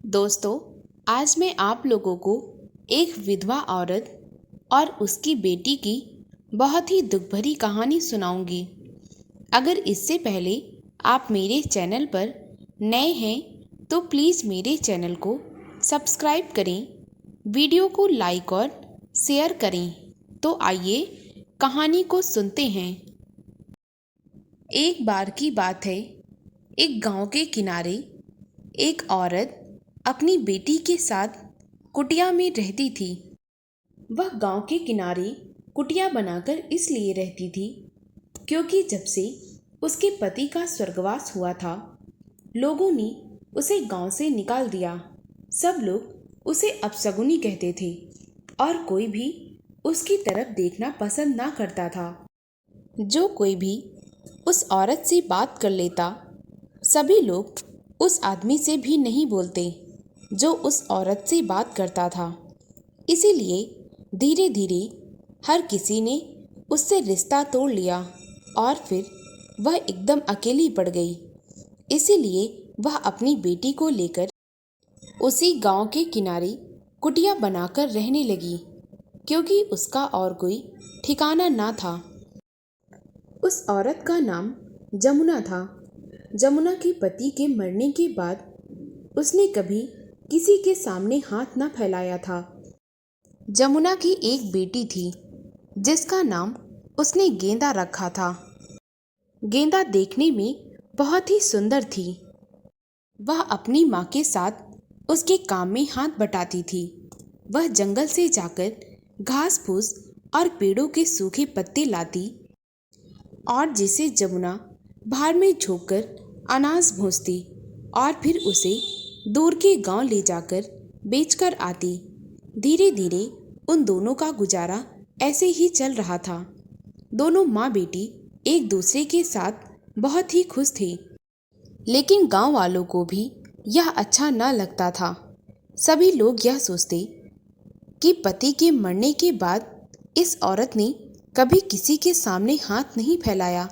दोस्तों, आज मैं आप लोगों को एक विधवा औरत और उसकी बेटी की बहुत ही दुख भरी कहानी सुनाऊंगी। अगर इससे पहले आप मेरे चैनल पर नए हैं तो प्लीज़ मेरे चैनल को सब्सक्राइब करें, वीडियो को लाइक और शेयर करें। तो आइए कहानी को सुनते हैं। एक बार की बात है, एक गांव के किनारे एक औरत अपनी बेटी के साथ कुटिया में रहती थी। वह गांव के किनारे कुटिया बनाकर इसलिए रहती थी क्योंकि जब से उसके पति का स्वर्गवास हुआ था, लोगों ने उसे गांव से निकाल दिया। सब लोग उसे अपशगुनी कहते थे और कोई भी उसकी तरफ देखना पसंद ना करता था। जो कोई भी उस औरत से बात कर लेता, सभी लोग उस आदमी से भी नहीं बोलते जो उस औरत से बात करता था। इसीलिए धीरे धीरे हर किसी ने उससे रिश्ता तोड़ लिया और फिर वह एकदम अकेली पड़ गई। इसीलिए वह अपनी बेटी को लेकर उसी गांव के किनारे कुटिया बनाकर रहने लगी, क्योंकि उसका और कोई ठिकाना ना था। उस औरत का नाम जमुना था। जमुना के पति के मरने के बाद उसने कभी किसी के सामने हाथ न फैलाया था। जमुना की एक बेटी थी जिसका नाम उसने गेंदा रखा था। गेंदा देखने में बहुत ही सुंदर थी। वह अपनी माँ के साथ उसके काम में हाथ बटाती थी। वह जंगल से जाकर घास फूस और पेड़ों के सूखे पत्ते लाती और जिसे जमुना भार में झोंककर अनाज भूंजती और फिर उसे दूर के गांव ले जाकर बेचकर आती। धीरे धीरे उन दोनों का गुजारा ऐसे ही चल रहा था। दोनों माँ बेटी एक दूसरे के साथ बहुत ही खुश थे, लेकिन गांव वालों को भी यह अच्छा न लगता था। सभी लोग यह सोचते कि पति के मरने के बाद इस औरत ने कभी किसी के सामने हाथ नहीं फैलाया,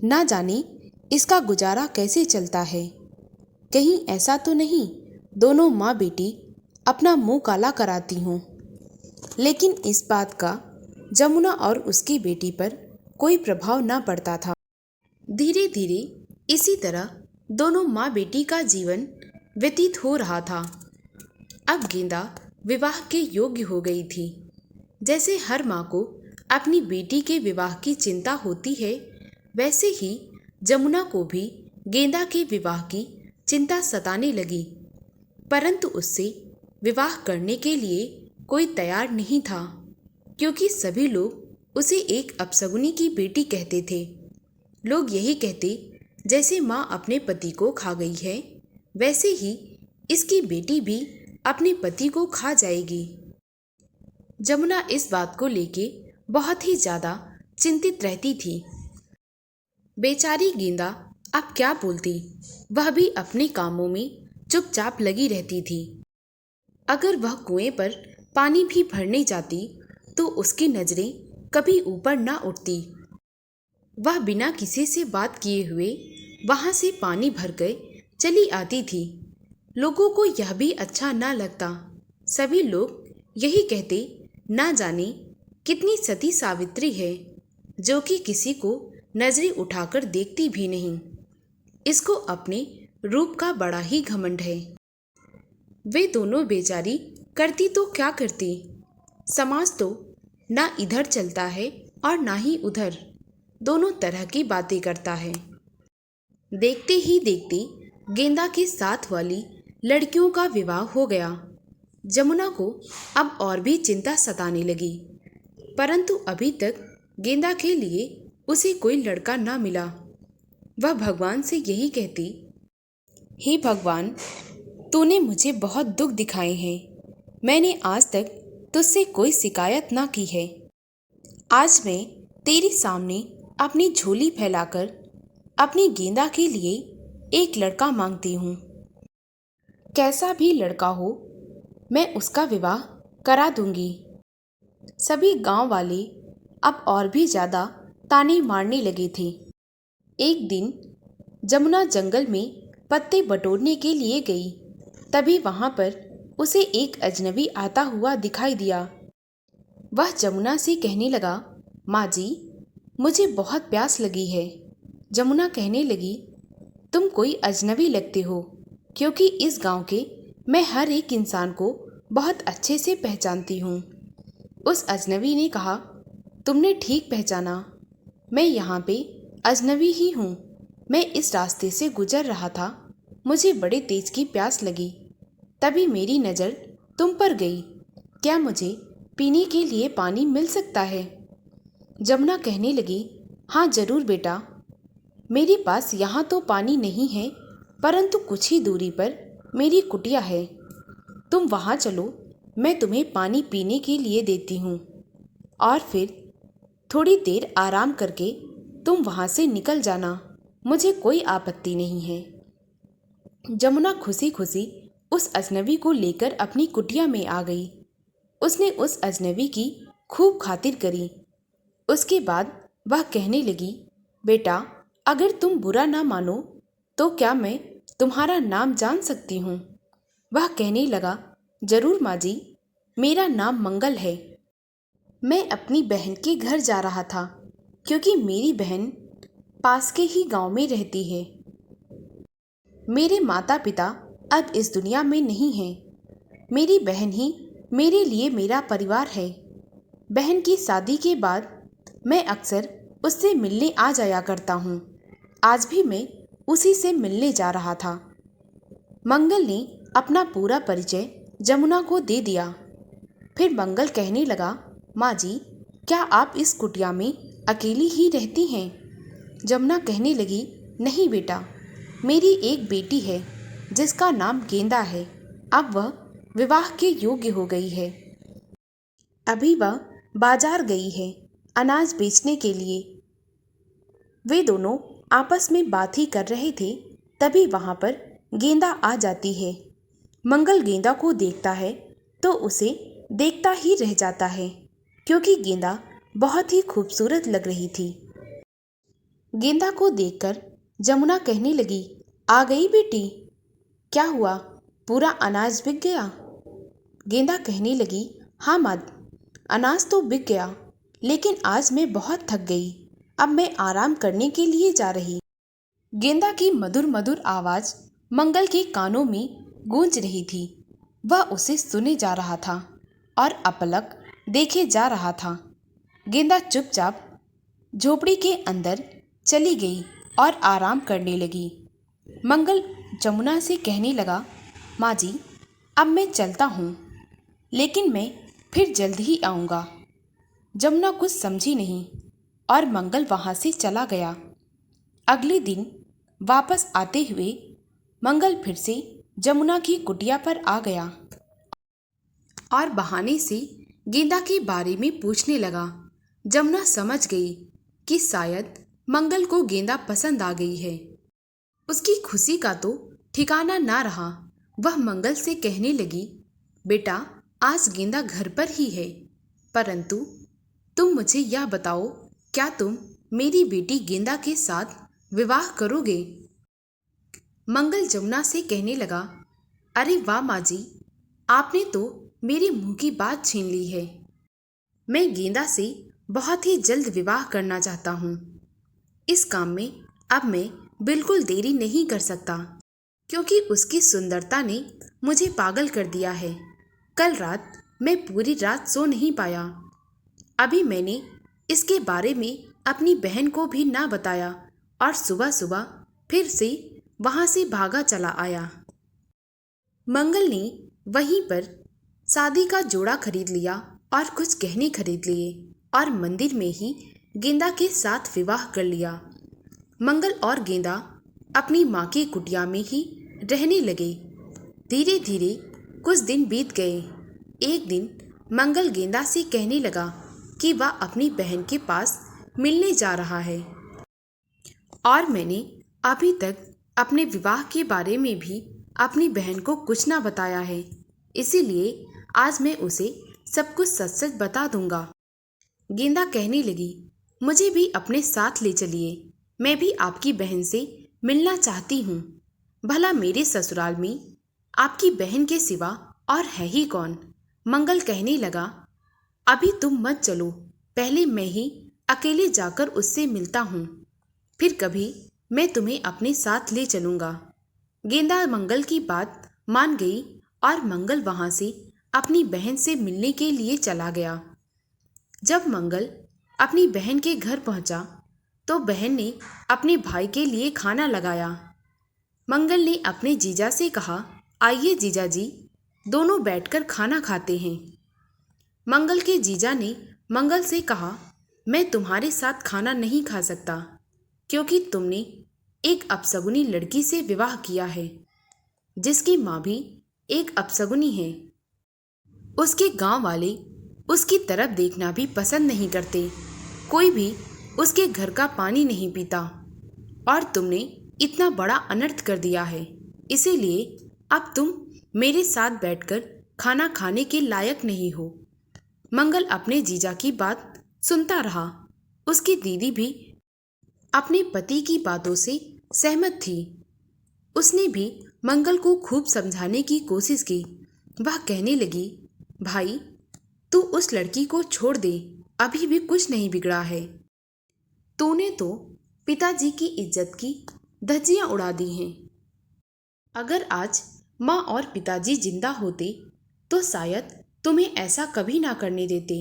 ना जाने इसका गुजारा कैसे चलता है। कहीं ऐसा तो नहीं दोनों माँ बेटी अपना मुंह काला कराती हों। लेकिन इस बात का जमुना और उसकी बेटी पर कोई प्रभाव न पड़ता था। धीरे धीरे इसी तरह दोनों माँ बेटी का जीवन व्यतीत हो रहा था। अब गेंदा विवाह के योग्य हो गई थी। जैसे हर माँ को अपनी बेटी के विवाह की चिंता होती है, वैसे ही जमुना को भी गेंदा के विवाह की चिंता सताने लगी। परंतु उससे विवाह करने के लिए कोई तैयार नहीं था, क्योंकि सभी लोग उसे एक अपशगुनी की बेटी कहते थे। लोग यही कहते, जैसे माँ अपने पति को खा गई है, वैसे ही इसकी बेटी भी अपने पति को खा जाएगी। जमुना इस बात को लेके बहुत ही ज़्यादा चिंतित रहती थी। बेचारी गेंदा अब क्या बोलती, वह भी अपने कामों में चुपचाप लगी रहती थी। अगर वह कुएं पर पानी भी भरने जाती तो उसकी नज़रें कभी ऊपर ना उठती। वह बिना किसी से बात किए हुए वहाँ से पानी भरकर चली आती थी। लोगों को यह भी अच्छा ना लगता। सभी लोग यही कहते, ना जाने कितनी सती सावित्री है, जो कि किसी को नजरें उठाकर देखती भी नहीं। इसको अपने रूप का बड़ा ही घमंड है। वे दोनों बेचारी करती तो क्या करती। समाज तो ना इधर चलता है और ना ही उधर, दोनों तरह की बातें करता है। देखते ही देखते गेंदा के साथ वाली लड़कियों का विवाह हो गया। जमुना को अब और भी चिंता सताने लगी, परंतु अभी तक गेंदा के लिए उसे कोई लड़का ना मिला। वह भगवान से यही कहती, हे भगवान, तूने मुझे बहुत दुख दिखाए हैं। मैंने आज तक तुझसे कोई शिकायत ना की है। आज मैं तेरे सामने अपनी झोली फैलाकर अपनी गेंदा के लिए एक लड़का मांगती हूँ। कैसा भी लड़का हो, मैं उसका विवाह करा दूंगी। सभी गांव वाले अब और भी ज़्यादा ताने मारने लगे थे। एक दिन जमुना जंगल में पत्ते बटोरने के लिए गई। तभी वहां पर उसे एक अजनबी आता हुआ दिखाई दिया। वह जमुना से कहने लगा, माँ जी, मुझे बहुत प्यास लगी है। जमुना कहने लगी, तुम कोई अजनबी लगते हो, क्योंकि इस गांव के मैं हर एक इंसान को बहुत अच्छे से पहचानती हूँ। उस अजनबी ने कहा, तुमने ठीक पहचाना, मैं यहाँ पे अजनबी ही हूँ। मैं इस रास्ते से गुजर रहा था, मुझे बड़े तेज की प्यास लगी, तभी मेरी नज़र तुम पर गई। क्या मुझे पीने के लिए पानी मिल सकता है? जमुना कहने लगी, हाँ ज़रूर बेटा, मेरे पास यहाँ तो पानी नहीं है, परंतु कुछ ही दूरी पर मेरी कुटिया है। तुम वहाँ चलो, मैं तुम्हें पानी पीने के लिए देती हूँ, और फिर थोड़ी देर आराम करके तुम वहाँ से निकल जाना, मुझे कोई आपत्ति नहीं है। जमुना खुशी खुशी उस अजनबी को लेकर अपनी कुटिया में आ गई। उसने उस अजनबी की खूब खातिर करी। उसके बाद वह कहने लगी, बेटा, अगर तुम बुरा ना मानो तो क्या मैं तुम्हारा नाम जान सकती हूँ? वह कहने लगा, जरूर माँ जी, मेरा नाम मंगल है। मैं अपनी बहन के घर जा रहा था, क्योंकि मेरी बहन पास के ही गांव में रहती है। मेरे माता पिता अब इस दुनिया में नहीं हैं। मेरी बहन ही मेरे लिए मेरा परिवार है। बहन की शादी के बाद मैं अक्सर उससे मिलने आ जाया करता हूँ। आज भी मैं उसी से मिलने जा रहा था। मंगल ने अपना पूरा परिचय जमुना को दे दिया। फिर मंगल कहने लगा, माँ जी, क्या आप इस कुटिया में अकेली ही रहती हैं? जमुना कहने लगी, नहीं बेटा, मेरी एक बेटी है जिसका नाम गेंदा है। अब वह विवाह के योग्य हो गई है। अभी वह बाजार गई है अनाज बेचने के लिए। वे दोनों आपस में बात ही कर रहे थे, तभी वहाँ पर गेंदा आ जाती है। मंगल गेंदा को देखता है तो उसे देखता ही रह जाता है, क्योंकि गेंदा बहुत ही खूबसूरत लग रही थी। गेंदा को देखकर जमुना कहने लगी, आ गई बेटी, क्या हुआ, पूरा अनाज बिक गया? गेंदा कहने लगी, हाँ माँ, अनाज तो बिक गया, लेकिन आज मैं बहुत थक गई। अब मैं आराम करने के लिए जा रही। गेंदा की मधुर मधुर आवाज़ मंगल के कानों में गूंज रही थी। वह उसे सुने जा रहा था और अपलक देखे जा रहा था। गेंदा चुपचाप झोपड़ी के अंदर चली गई और आराम करने लगी। मंगल जमुना से कहने लगा, माँ जी, अब मैं चलता हूँ, लेकिन मैं फिर जल्द ही आऊँगा। जमुना कुछ समझी नहीं और मंगल वहाँ से चला गया। अगले दिन वापस आते हुए मंगल फिर से जमुना की कुटिया पर आ गया और बहाने से गेंदा के बारे में पूछने लगा। जमुना समझ गई कि शायद मंगल को गेंदा पसंद आ गई है। उसकी खुशी का तो ठिकाना ना रहा। वह मंगल से कहने लगी, बेटा, आज गेंदा घर पर ही है, परंतु तुम मुझे यह बताओ, क्या तुम मेरी बेटी गेंदा के साथ विवाह करोगे? मंगल जमुना से कहने लगा, अरे वाह माँ जी, आपने तो मेरे मुंह की बात छीन ली है। मैं गेंदा से बहुत ही जल्द विवाह करना चाहता हूँ। इस काम में अब मैं बिल्कुल देरी नहीं कर सकता, क्योंकि उसकी सुंदरता ने मुझे पागल कर दिया है। कल रात मैं पूरी रात सो नहीं पाया। अभी मैंने इसके बारे में अपनी बहन को भी ना बताया और सुबह सुबह फिर से वहाँ से भागा चला आया। मंगल ने वहीं पर शादी का जोड़ा खरीद लिया और कुछ गहने खरीद लिए और मंदिर में ही गेंदा के साथ विवाह कर लिया। मंगल और गेंदा अपनी माँ की कुटिया में ही रहने लगे। धीरे धीरे कुछ दिन बीत गए। एक दिन मंगल गेंदा से कहने लगा कि वह अपनी बहन के पास मिलने जा रहा है और मैंने अभी तक अपने विवाह के बारे में भी अपनी बहन को कुछ ना बताया है, इसीलिए आज मैं उसे सब कुछ सच सच बता दूंगा। गेंदा कहने लगी, मुझे भी अपने साथ ले चलिए, मैं भी आपकी बहन से मिलना चाहती हूँ। भला मेरे ससुराल में आपकी बहन के सिवा और है ही कौन। मंगल कहने लगा, अभी तुम मत चलो, पहले मैं ही अकेले जाकर उससे मिलता हूँ, फिर कभी मैं तुम्हें अपने साथ ले चलूँगा। गेंदा मंगल की बात मान गई और मंगल वहाँ से अपनी बहन से मिलने के लिए चला गया। जब मंगल अपनी बहन के घर पहुँचा तो बहन ने अपने भाई के लिए खाना लगाया। मंगल ने अपने जीजा से कहा, आइए जीजा जी, दोनों बैठकर खाना खाते हैं। मंगल के जीजा ने मंगल से कहा, मैं तुम्हारे साथ खाना नहीं खा सकता क्योंकि तुमने एक अपशगुनी लड़की से विवाह किया है, जिसकी माँ भी एक अपशगुनी है। उसके गांव वाले उसकी तरफ देखना भी पसंद नहीं करते, कोई भी उसके घर का पानी नहीं पीता, और तुमने इतना बड़ा अनर्थ कर दिया है, इसीलिए अब तुम मेरे साथ बैठकर खाना खाने के लायक नहीं हो। मंगल अपने जीजा की बात सुनता रहा। उसकी दीदी भी अपने पति की बातों से सहमत थी। उसने भी मंगल को खूब समझाने की कोशिश की। वह कहने लगी, भाई तू उस लड़की को छोड़ दे, अभी भी कुछ नहीं बिगड़ा है। तूने तो पिताजी की इज्जत की धज्जियां उड़ा दी हैं। अगर आज माँ और पिताजी जिंदा होते तो शायद तुम्हें ऐसा कभी ना करने देते।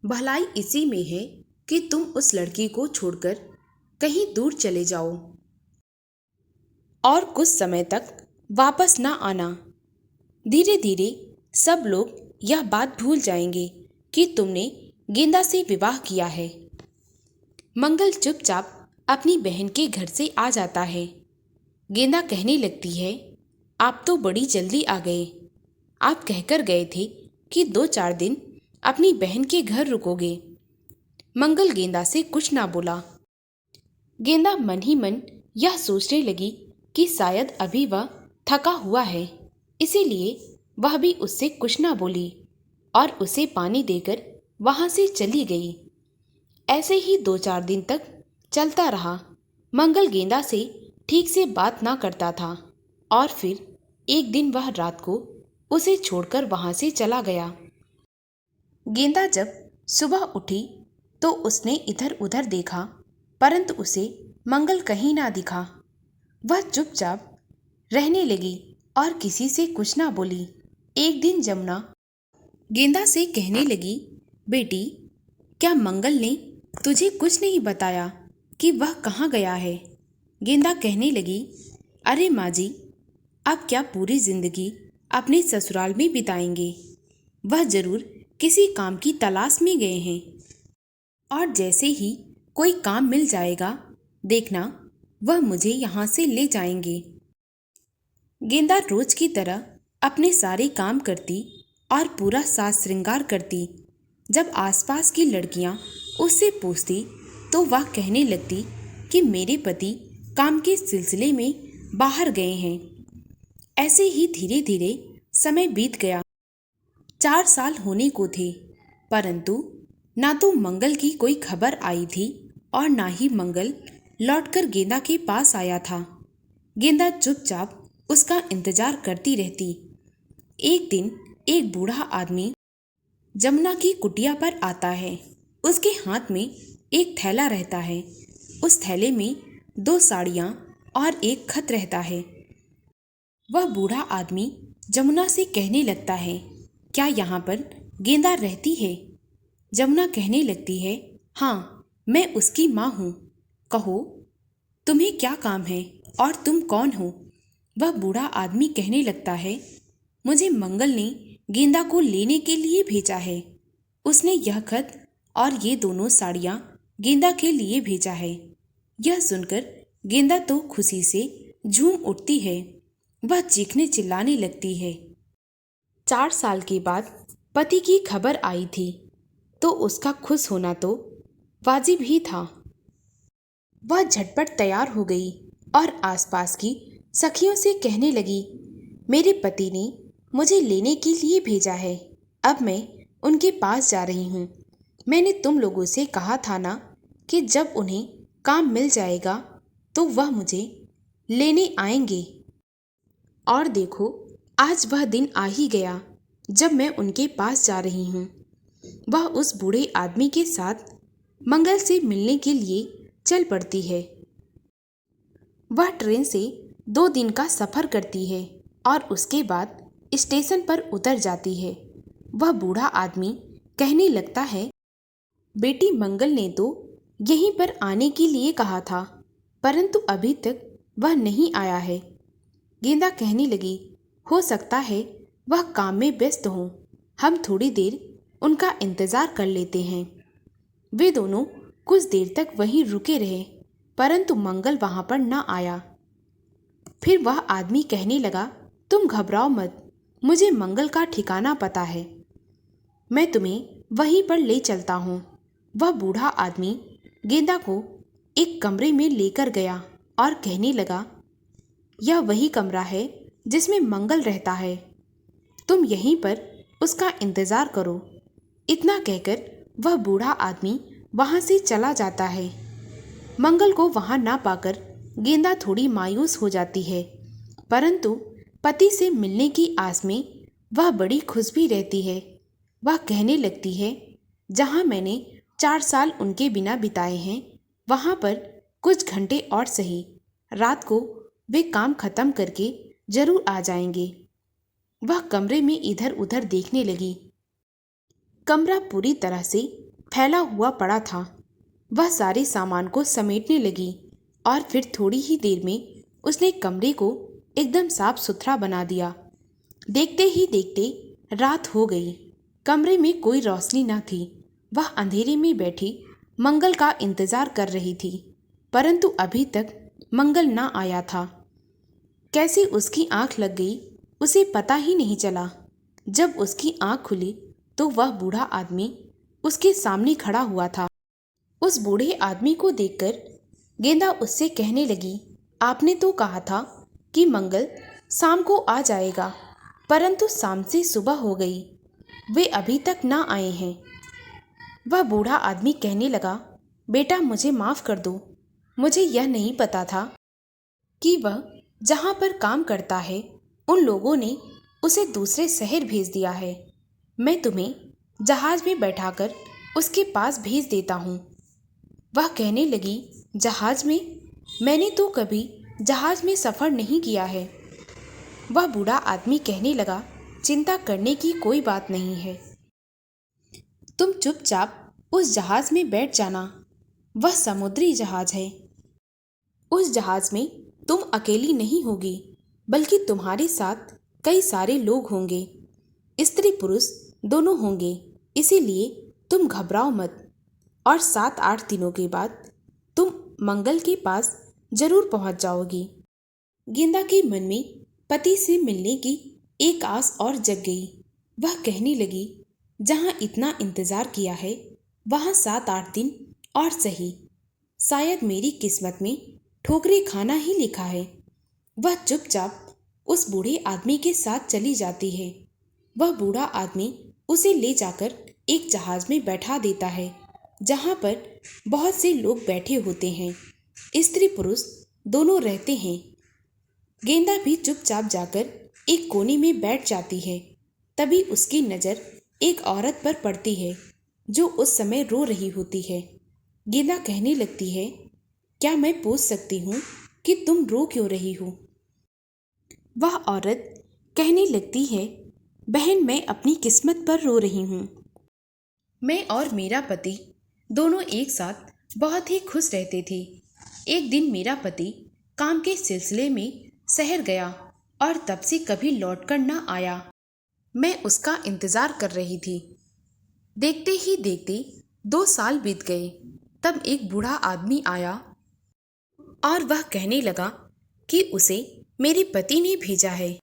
भलाई इसी में है कि तुम उस लड़की को छोड़कर कहीं दूर चले जाओ और कुछ समय तक वापस ना आना। धीरे धीरे सब लोग यह बात भूल जाएंगे कि तुमने गेंदा से विवाह किया है। मंगल चुपचाप अपनी बहन के घर से आ जाता है। गेंदा कहने लगती है, आप तो बड़ी जल्दी आ गए। आप कहकर गए थे कि 2-4 दिन अपनी बहन के घर रुकोगे। मंगल गेंदा से कुछ ना बोला। गेंदा मन ही मन यह सोचने लगी कि शायद अभी वह थका हुआ है, इसीलिए वह भी उससे कुछ ना बोली और उसे पानी देकर वहाँ से चली गई। ऐसे ही 2-4 दिन तक चलता रहा। मंगल गेंदा से ठीक से बात ना करता था और फिर एक दिन वह रात को उसे छोड़कर वहाँ से चला गया। गेंदा जब सुबह उठी तो उसने इधर उधर देखा, परंतु उसे मंगल कहीं ना दिखा। वह चुपचाप रहने लगी और किसी से कुछ ना बोली। एक दिन जमुना गेंदा से कहने लगी, बेटी क्या मंगल ने तुझे कुछ नहीं बताया कि वह कहाँ गया है? गेंदा कहने लगी, अरे माँ जी, अब क्या पूरी जिंदगी अपने ससुराल में बिताएंगे? वह जरूर किसी काम की तलाश में गए हैं और जैसे ही कोई काम मिल जाएगा, देखना वह मुझे यहाँ से ले जाएंगे। गेंदा रोज की तरह अपने सारे काम करती और पूरा साज श्रृंगार करती। जब आसपास की लड़कियाँ उससे पूछती तो वह कहने लगती कि मेरे पति काम के सिलसिले में बाहर गए हैं। ऐसे ही धीरे धीरे समय बीत गया। 4 साल होने को थे, परंतु ना तो मंगल की कोई खबर आई थी और ना ही मंगल लौटकर गेंदा के पास आया था। गेंदा चुपचाप उसका इंतजार करती रहती। एक दिन एक बूढ़ा आदमी जमुना की कुटिया पर आता है। उसके हाथ में एक थैला रहता है। उस थैले में 2 साड़ियाँ और एक खत रहता है। वह बूढ़ा आदमी जमुना से कहने लगता है, क्या यहाँ पर गेंदा रहती है? जमुना कहने लगती है, हाँ, मैं उसकी माँ हूँ। कहो, तुम्हें क्या काम है और तुम कौन हो? वह बूढ़ा आदमी कहने लगता है, मुझे मंगल ने गेंदा को लेने के लिए भेजा है। उसने यह खत और ये दोनों साड़ियाँ गेंदा के लिए भेजा है। यह सुनकर गेंदा तो खुशी से झूम उठती है। वह चीखने चिल्लाने लगती है। 4 साल के बाद पति की खबर आई थी तो उसका खुश होना तो वाजिब ही था। वह झटपट तैयार हो गई और आसपास की सखियों से कहने लगी, मेरे पति ने मुझे लेने के लिए भेजा है। अब मैं उनके पास जा रही हूँ। मैंने तुम लोगों से कहा था ना कि जब उन्हें काम मिल जाएगा तो वह मुझे लेने आएंगे। और देखो, आज वह दिन आ ही गया जब मैं उनके पास जा रही हूँ। वह उस बूढ़े आदमी के साथ मंगल से मिलने के लिए चल पड़ती है। वह ट्रेन से 2 दिन का सफ़र करती है और उसके बाद स्टेशन पर उतर जाती है। वह बूढ़ा आदमी कहने लगता है, बेटी मंगल ने तो यहीं पर आने के लिए कहा था, परंतु अभी तक वह नहीं आया है। गेंदा कहने लगी, हो सकता है वह काम में व्यस्त हो, हम थोड़ी देर उनका इंतज़ार कर लेते हैं। वे दोनों कुछ देर तक वहीं रुके रहे, परंतु मंगल वहां पर न आया। फिर वह आदमी कहने लगा, तुम घबराओ मत, मुझे मंगल का ठिकाना पता है, मैं तुम्हें वहीं पर ले चलता हूँ। वह बूढ़ा आदमी गेंदा को एक कमरे में लेकर गया और कहने लगा, यह वही कमरा है जिसमें मंगल रहता है, तुम यहीं पर उसका इंतज़ार करो। इतना कहकर वह बूढ़ा आदमी वहाँ से चला जाता है। मंगल को वहाँ ना पाकर गेंदा थोड़ी मायूस हो जाती है, परंतु पति से मिलने की आस में वह बड़ी खुश भी रहती है। वह कहने लगती है, जहाँ मैंने 4 साल उनके बिना बिताए हैं, वहाँ पर कुछ घंटे और सही, रात को वे काम खत्म करके जरूर आ जाएंगे। वह कमरे में इधर उधर देखने लगी। कमरा पूरी तरह से फैला हुआ पड़ा था। वह सारे सामान को समेटने लगी और फिर थोड़ी ही देर में उसने कमरे को एकदम साफ सुथरा बना दिया। देखते ही देखते रात हो गई। कमरे में कोई रोशनी न थी। वह अंधेरे में बैठी मंगल का इंतजार कर रही थी, परंतु अभी तक मंगल ना आया था। कैसे उसकी आंख लग गई उसे पता ही नहीं चला। जब उसकी आंख खुली तो वह बूढ़ा आदमी उसके सामने खड़ा हुआ था। उस बूढ़े आदमी को देखकर गेंदा उससे कहने लगी, आपने तो कहा था कि मंगल शाम को आ जाएगा, परंतु शाम से सुबह हो गई, वे अभी तक ना आए हैं। वह बूढ़ा आदमी कहने लगा, बेटा मुझे माफ़ कर दो, मुझे यह नहीं पता था कि वह जहाँ पर काम करता है उन लोगों ने उसे दूसरे शहर भेज दिया है। मैं तुम्हें जहाज में बैठाकर उसके पास भेज देता हूँ। वह कहने लगी, जहाज में? मैंने तो कभी जहाज में सफ़र नहीं किया है। वह बूढ़ा आदमी कहने लगा, चिंता करने की कोई बात नहीं है, तुम चुपचाप उस जहाज में बैठ जाना। वह समुद्री जहाज है। उस जहाज में तुम अकेली नहीं होगी, बल्कि तुम्हारे साथ कई सारे लोग होंगे, स्त्री पुरुष दोनों होंगे, इसीलिए तुम घबराओ मत और 7-8 दिनों के बाद तुम मंगल के पास जरूर पहुंच जाओगी। गेंदा के मन में पति से मिलने की एक आस और जग गई। वह कहने लगी, जहां इतना इंतजार किया है वहां 7-8 दिन और सही, शायद मेरी किस्मत में ठोकरें खाना ही लिखा है। वह चुपचाप उस बूढ़े आदमी के साथ चली जाती है। वह बूढ़ा आदमी उसे ले जाकर एक जहाज में बैठा देता है, जहां पर बहुत से लोग बैठे होते हैं, स्त्री पुरुष दोनों रहते हैं। गेंदा भी चुपचाप जाकर एक कोने में बैठ जाती है। तभी उसकी नज़र एक औरत पर पड़ती है जो उस समय रो रही होती है। गेंदा कहने लगती है, क्या मैं पूछ सकती हूँ कि तुम रो क्यों रही हो? वह औरत कहने लगती है, बहन मैं अपनी किस्मत पर रो रही हूँ। मैं और मेरा पति दोनों एक साथ बहुत ही खुश रहते थे। एक दिन मेरा पति काम के सिलसिले में शहर गया और तब से कभी लौटकर न आया। मैं उसका इंतज़ार कर रही थी। देखते ही देखते 2 साल बीत गए। तब एक बूढ़ा आदमी आया और वह कहने लगा कि उसे मेरे पति ने भेजा है।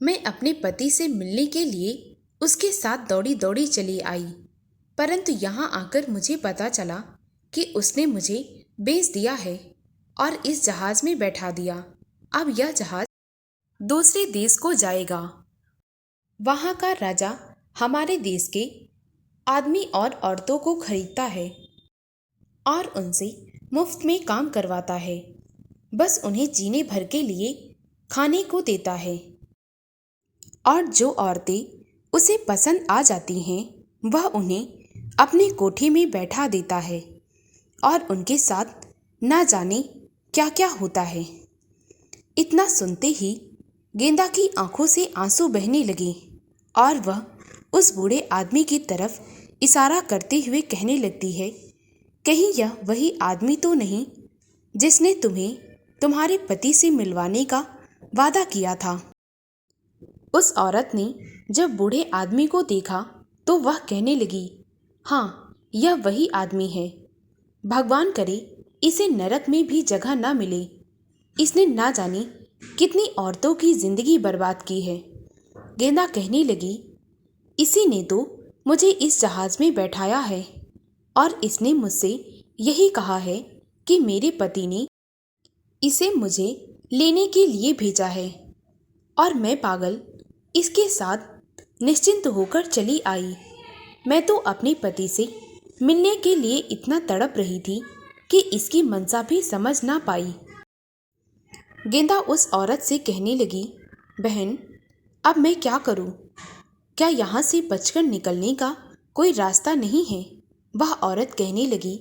मैं अपने पति से मिलने के लिए उसके साथ दौड़ी दौड़ी चली आई, परंतु यहाँ आकर मुझे पता चला कि उसने मुझे बेच दिया है और इस जहाज में बैठा दिया। अब यह जहाज दूसरे देश को जाएगा। वहाँ का राजा हमारे देश के आदमी और औरतों को खरीदता है और उनसे मुफ्त में काम करवाता है। बस उन्हें जीने भर के लिए खाने को देता है और जो औरतें उसे पसंद आ जाती हैं वह उन्हें अपने कोठे में बैठा देता है और उनके साथ ना जाने क्या क्या होता है। इतना सुनते ही गेंदा की आंखों से आंसू बहने लगे और वह उस बूढ़े आदमी की तरफ इशारा करते हुए कहने लगती है, कहीं यह वही आदमी तो नहीं जिसने तुम्हें तुम्हारे पति से मिलवाने का वादा किया था। उस औरत ने जब बूढ़े आदमी को देखा तो वह कहने लगी, हाँ, यह वही आदमी है। भगवान करे इसे नरक में भी जगह ना मिले। इसने ना जाने कितनी औरतों की जिंदगी बर्बाद की है। गेंदा कहने लगी, इसी ने तो मुझे इस जहाज में बैठाया है और इसने मुझसे यही कहा है कि मेरे पति ने इसे मुझे लेने के लिए भेजा है और मैं पागल इसके साथ निश्चिंत होकर चली आई। मैं तो अपने पति से मिलने के लिए इतना तड़प रही थी कि इसकी मंशा भी समझ ना पाई। गेंदा उस औरत से कहने लगी, बहन, अब मैं क्या करूं? क्या यहाँ से बचकर निकलने का कोई रास्ता नहीं है? वह औरत कहने लगी,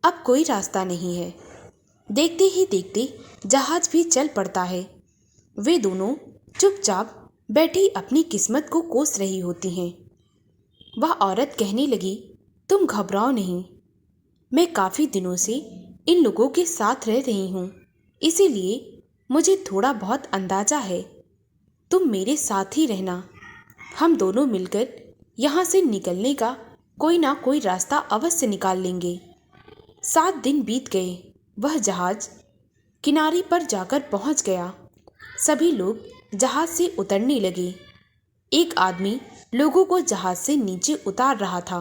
अब कोई रास्ता नहीं है। देखते ही देखते जहाज भी चल पड़ता है। वे दोनों चुपचाप बैठी अपनी किस्मत को कोस रही होती हैं। वह औरत कहने लगी, तुम घबराओ नहीं, मैं काफ़ी दिनों से इन लोगों के साथ रह रही हूँ, इसीलिए मुझे थोड़ा बहुत अंदाज़ा है। तुम मेरे साथ ही रहना, हम दोनों मिलकर यहाँ से निकलने का कोई ना कोई रास्ता अवश्य निकाल लेंगे। 7 दिन बीत गए। वह जहाज किनारे पर जाकर पहुँच गया। सभी लोग जहाज से उतरने लगे। एक आदमी लोगों को जहाज से नीचे उतार रहा था।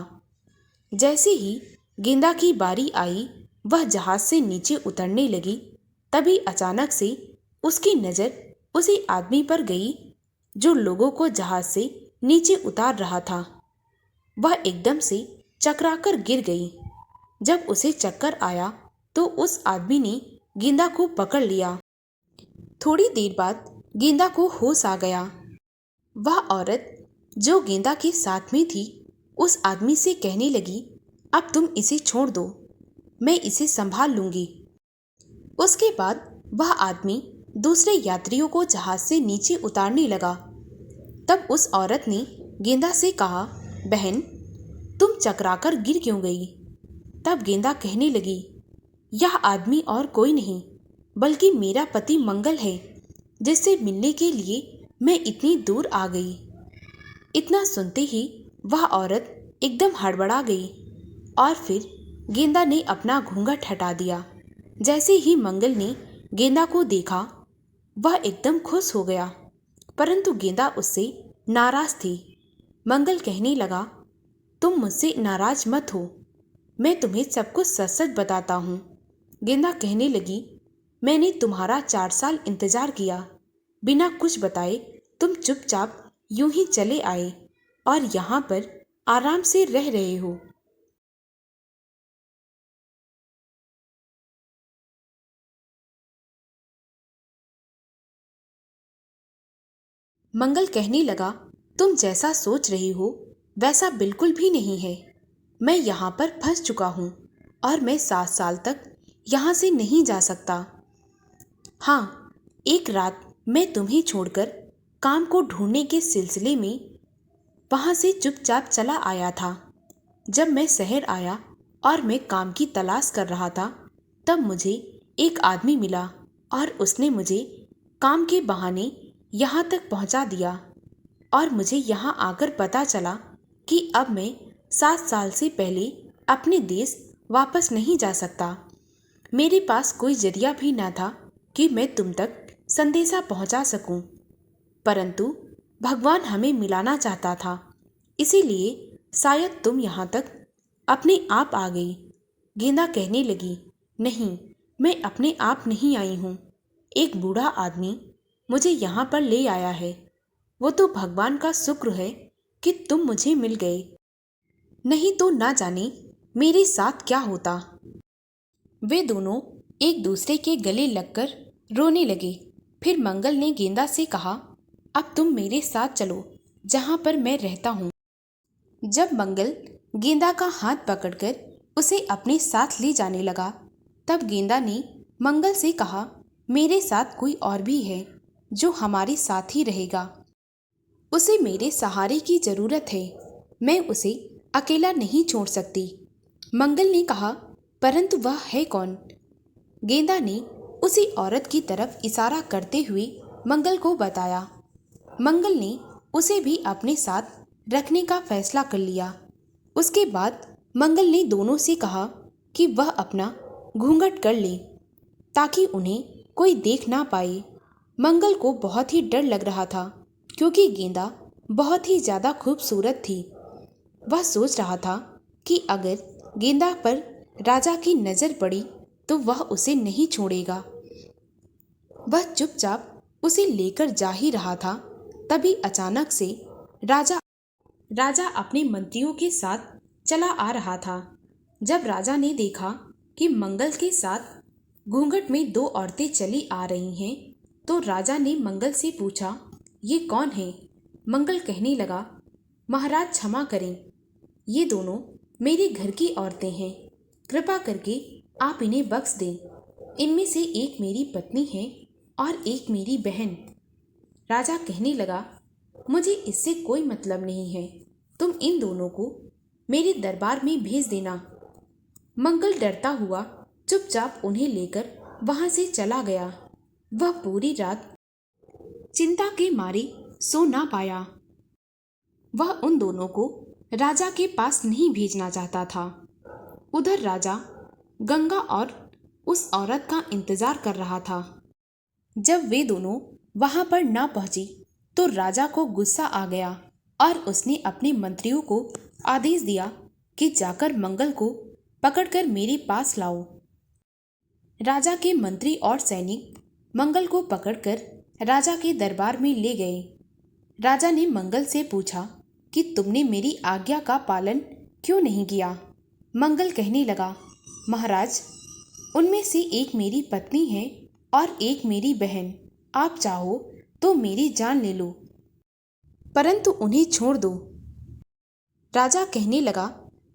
जैसे ही गेंदा की बारी आई, वह जहाज से नीचे उतरने लगी। तभी अचानक से उसकी नज़र उसी आदमी पर गई जो लोगों को जहाज से नीचे उतार रहा था। वह एकदम से चकराकर गिर गई। जब उसे चक्कर आया तो उस आदमी ने गेंदा को पकड़ लिया। थोड़ी देर बाद गेंदा को होश आ गया। वह औरत जो गेंदा के साथ में थी उस आदमी से कहने लगी, अब तुम इसे छोड़ दो, मैं इसे संभाल लूंगी। उसके बाद वह आदमी दूसरे यात्रियों को जहाज से नीचे उतारने लगा। तब उस औरत ने गेंदा से कहा, बहन, तुम चकराकर गिर क्यों गई? तब गेंदा कहने लगी, यह आदमी और कोई नहीं बल्कि मेरा पति मंगल है, जिससे मिलने के लिए मैं इतनी दूर आ गई। इतना सुनते ही वह औरत एकदम हड़बड़ा गई और फिर गेंदा ने अपना घूंघट हटा दिया। जैसे ही मंगल ने गेंदा को देखा वह एकदम खुश हो गया, परंतु गेंदा उससे नाराज थी। मंगल कहने लगा, तुम मुझसे नाराज मत हो, मैं तुम्हें सब कुछ सच सच बताता हूँ। गेंदा कहने लगी, मैंने तुम्हारा 4 साल इंतजार किया, बिना कुछ बताए तुम चुपचाप यूं ही चले आए और यहाँ पर आराम से रह रहे हो। मंगल कहने लगा, तुम जैसा सोच रही हो वैसा बिल्कुल भी नहीं है। मैं यहाँ पर फंस चुका हूँ और मैं 7 साल तक यहाँ से नहीं जा सकता। हाँ, एक रात मैं तुम्हें छोड़कर काम को ढूंढने के सिलसिले में वहाँ से चुपचाप चला आया था। जब मैं शहर आया और मैं काम की तलाश कर रहा था, तब मुझे एक आदमी मिला और उसने मुझे काम के बहाने यहाँ तक पहुँचा दिया और मुझे यहाँ आकर पता चला कि अब मैं 7 साल से पहले अपने देश वापस नहीं जा सकता। मेरे पास कोई जरिया भी ना था कि मैं तुम तक संदेशा पहुँचा सकूं, परंतु भगवान हमें मिलाना चाहता था, इसीलिए शायद तुम यहाँ तक अपने आप आ गई। गेंदा कहने लगी, नहीं, मैं अपने आप नहीं आई हूँ। एक बूढ़ा आदमी मुझे यहाँ पर ले आया है। वो तो भगवान का शुक्र है कि तुम मुझे मिल गए, नहीं तो ना जाने मेरे साथ क्या होता। वे दोनों एक दूसरे के गले लगकर रोने लगे। फिर मंगल ने गेंदा से कहा, अब तुम मेरे साथ चलो जहाँ पर मैं रहता हूँ। जब मंगल गेंदा का हाथ पकड़कर उसे अपने साथ ले जाने लगा, तब गेंदा ने मंगल से कहा, मेरे साथ कोई और भी है जो हमारे साथ ही रहेगा। उसे मेरे सहारे की जरूरत है, मैं उसे अकेला नहीं छोड़ सकती। मंगल ने कहा, परंतु वह है कौन? गेंदा ने उसी औरत की तरफ इशारा करते हुए मंगल को बताया। मंगल ने उसे भी अपने साथ रखने का फैसला कर लिया। उसके बाद मंगल ने दोनों से कहा कि वह अपना घूंघट कर ले ताकि उन्हें कोई देख ना पाए। मंगल को बहुत ही डर लग रहा था क्योंकि गेंदा बहुत ही ज़्यादा खूबसूरत थी। वह सोच रहा था कि अगर गेंदा पर राजा की नज़र पड़ी तो वह उसे नहीं छोड़ेगा। वह चुपचाप उसे लेकर जा ही रहा था, तभी अचानक से राजा अपने मंत्रियों के साथ चला आ रहा था। जब राजा ने देखा कि मंगल के साथ घूंघट में दो औरतें चली आ रही हैं, तो राजा ने मंगल से पूछा, ये कौन है? मंगल कहने लगा, महाराज क्षमा करें, ये दोनों मेरे घर की औरतें हैं, कृपा करके आप इन्हें बख्श दें। इनमें से एक मेरी पत्नी है और एक मेरी बहन। राजा कहने लगा, मुझे इससे कोई मतलब नहीं है, तुम इन दोनों को मेरे दरबार में भेज देना। मंगल डरता हुआ चुपचाप उन्हें लेकर वहां से चला गया। वह पूरी रात चिंता के मारे सो ना पाया। वह उन दोनों को राजा के पास नहीं भेजना चाहता था। उधर राजा गंगा और उस औरत का इंतजार कर रहा था। जब वे दोनों वहां पर ना पहुंची तो राजा को गुस्सा आ गया और उसने अपने मंत्रियों को आदेश दिया कि जाकर मंगल को पकड़कर मेरे पास लाओ। राजा के मंत्री और सैनिक मंगल को पकड़कर राजा के दरबार में ले गए। राजा ने मंगल से पूछा कि तुमने मेरी आज्ञा का पालन क्यों नहीं किया? मंगल कहने लगा, महाराज, उनमें से एक मेरी पत्नी है और एक मेरी बहन। आप चाहो तो मेरी जान ले लो, परंतु उन्हें छोड़ दो। राजा कहने लगा,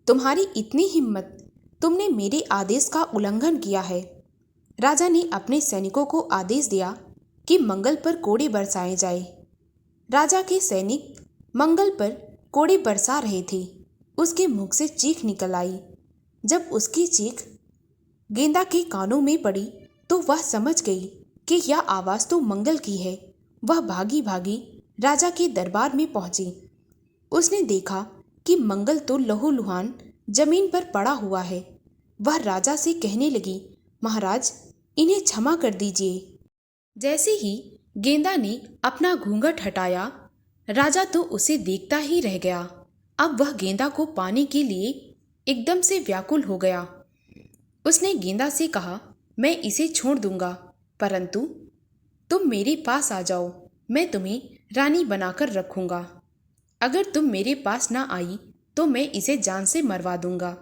तुम्हारी इतनी हिम्मत, तुमने मेरे आदेश का उल्लंघन किया है। राजा ने अपने सैनिकों को आदेश दिया कि मंगल पर कोड़े बरसाए जाए। राजा के सैनिक मंगल पर कोड़े बरसा रहे थे। उसके मुख से चीख निकल आई। जब उसकी चीख गेंदा के कानों में पड़ी तो वह समझ गई कि यह आवाज़ तो मंगल की है। वह भागी भागी राजा के दरबार में पहुंची। उसने देखा कि मंगल तो लहूलुहान जमीन पर पड़ा हुआ है। वह राजा से कहने लगी, महाराज, इन्हें क्षमा कर दीजिए। जैसे ही गेंदा ने अपना घूंघट हटाया, राजा तो उसे देखता ही रह गया। अब वह गेंदा को पाने के लिए एकदम से व्याकुल हो गया। उसने गेंदा से कहा, मैं इसे छोड़ दूंगा, परंतु तुम मेरे पास आ जाओ, मैं तुम्हें रानी बनाकर रखूंगा। अगर तुम मेरे पास ना आई तो मैं इसे जान से मरवा दूंगा।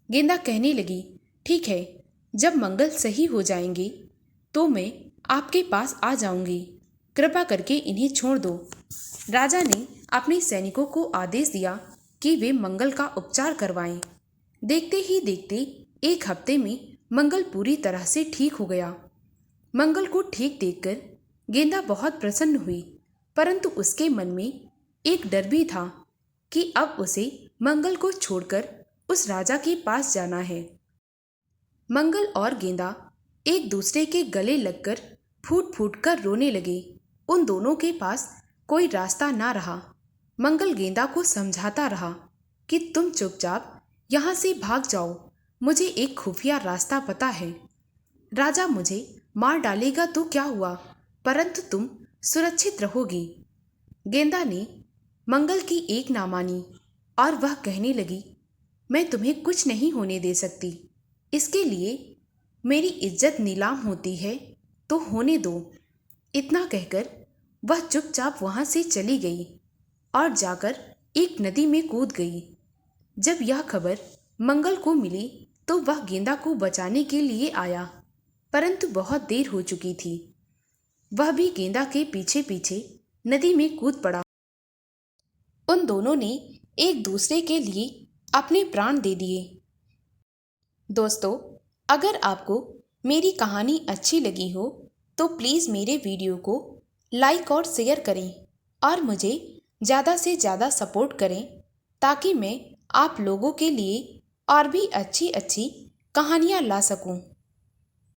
गेंदा कहने लगी, ठीक है, जब मंगल सही हो जाएंगे तो मैं आपके पास आ जाऊंगी, कृपा करके इन्हें छोड़ दो। राजा ने अपने सैनिकों को आदेश दिया कि वे मंगल का उपचार करवाएं। देखते ही देखते एक हफ्ते में मंगल पूरी तरह से ठीक हो गया। मंगल को ठीक देखकर गेंदा बहुत प्रसन्न हुई, परंतु उसके मन में एक डर भी था कि अब उसे मंगल को छोड़कर उस राजा के पास जाना है। मंगल और गेंदा एक दूसरे के गले लगकर फूट फूट कर रोने लगे। उन दोनों के पास कोई रास्ता ना रहा। मंगल गेंदा को समझाता रहा कि तुम चुपचाप यहाँ से भाग जाओ, मुझे एक खुफिया रास्ता पता है। राजा मुझे मार डालेगा तो क्या हुआ, परंतु तुम सुरक्षित रहोगी। गेंदा ने मंगल की एक ना मानी और वह कहने लगी, मैं तुम्हें कुछ नहीं होने दे सकती, इसके लिए मेरी इज्जत नीलाम होती है तो होने दो। इतना कहकर वह चुपचाप वहां से चली गई और जाकर एक नदी में कूद गई। जब यह खबर मंगल को मिली तो वह गेंदा को बचाने के लिए आया, परंतु बहुत देर हो चुकी थी। वह भी गेंदा के पीछे पीछे नदी में कूद पड़ा। उन दोनों ने एक दूसरे के लिए अपने प्राण दे दिए। दोस्तों, अगर आपको मेरी कहानी अच्छी लगी हो तो प्लीज़ मेरे वीडियो को लाइक और शेयर करें और मुझे ज़्यादा से ज़्यादा सपोर्ट करें, ताकि मैं आप लोगों के लिए और भी अच्छी अच्छी कहानियाँ ला सकूं।